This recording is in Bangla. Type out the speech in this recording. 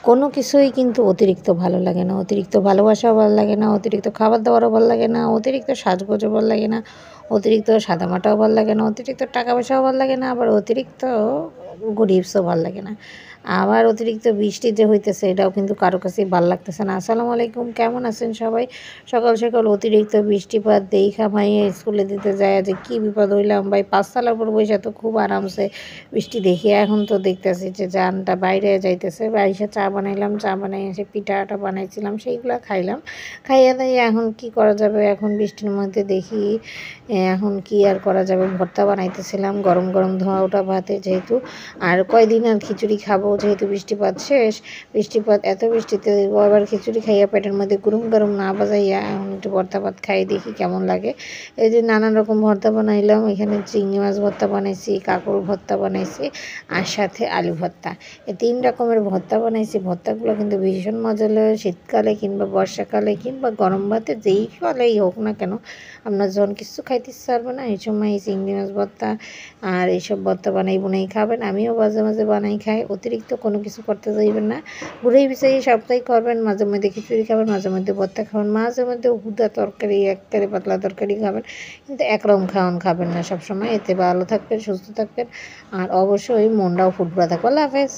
কোনো কিছুই কিন্তু অতিরিক্ত ভালো লাগে না, অতিরিক্ত ভালোবাসাও ভালো লাগে না, অতিরিক্ত খাবার দাবারও ভালো লাগে না, অতিরিক্ত সাজগোজও ভালো লাগে না, অতিরিক্ত সাদামাটাও ভালো লাগে না, অতিরিক্ত টাকা পয়সাও ভালো লাগে না, আবার অতিরিক্ত গরিবসও ভালো লাগে না। আবার অতিরিক্ত বৃষ্টি যে হইতেছে এটাও কিন্তু কারো কাছেই ভালো লাগতেছে না। আসসালামু আলাইকুম, কেমন আছেন সবাই? সকাল সকাল অতিরিক্ত বৃষ্টিপাত দেইখা মাইয়া স্কুলে দিতে যায় যে কি বিপদ হইলাম ভাই। ৫ তলার উপর বইসা তো খুব আরামসে বৃষ্টি দেখি, এখন তো দেখতেছি যে জানটা বাইরে যাইতেছে। বাইসে চা বানাইলাম, চা বানাই এসে পিঠাটা বানাইছিলাম, সেইগুলো খাইলাম। খাইয়া দাইয়া এখন কি করা যাবে, এখন বৃষ্টির মধ্যে দেখি এখন কি আর করা যাবে। ভর্তা বানাইতেছিলাম গরম গরম ধোয়া ওঠা ভাতে, যেহেতু আর কয়দিন আর খিচুড়ি খাবো, যেহেতু বৃষ্টিপাত শেষ। বৃষ্টিপাত এত বৃষ্টিতে আবার খিচুড়ি খাইয়া পেটের মধ্যে গরম গরম না বাজাইয়া এখন একটু ভর্তা ভাত খাই, দেখি কেমন লাগে। এই যে নানান রকম ভর্তা বানাইলাম, এখানে চিংড়ি মাছ ভর্তা বানাইছি, কাঁকড় ভর্তা বানাইছি, আর সাথে আলু ভর্তা। এই ৩ রকমের ভর্তা বানাইছি। ভর্তাগুলো কিন্তু ভীষণ মজা লাগে। শীতকালে কিংবা বর্ষাকালে কিংবা গরম ভাতে যেই কালেই হোক না কেন, আপনার যখন কিছু খাইতে ইচ্ছা করবে না এই সময় এই চিংড়ি মাছ ভর্তা আর এইসব ভর্তা বানাই বুনাই খাবেন। আমিও মাঝে মাঝে বানাই খাই। অতিরিক্ত কোনো কিছু করতে চাইবেন না, ঘুরেই পিছাই সবটাই করবেন। মাঝে মধ্যে খিচুড়ি খাবেন, মাঝে মধ্যে ভর্তা খাবেন, মাঝে মধ্যে হুদা তরকারি একবারে পাতলা তরকারি খাবেন, কিন্তু একরকম খাওয়ান খাবেন না সবসময়। এতে ভালো থাকবেন, সুস্থ থাকবেন, আর অবশ্যই মনটাও ফুরফুরা থাকবে। আল্লাহ হাফেজ।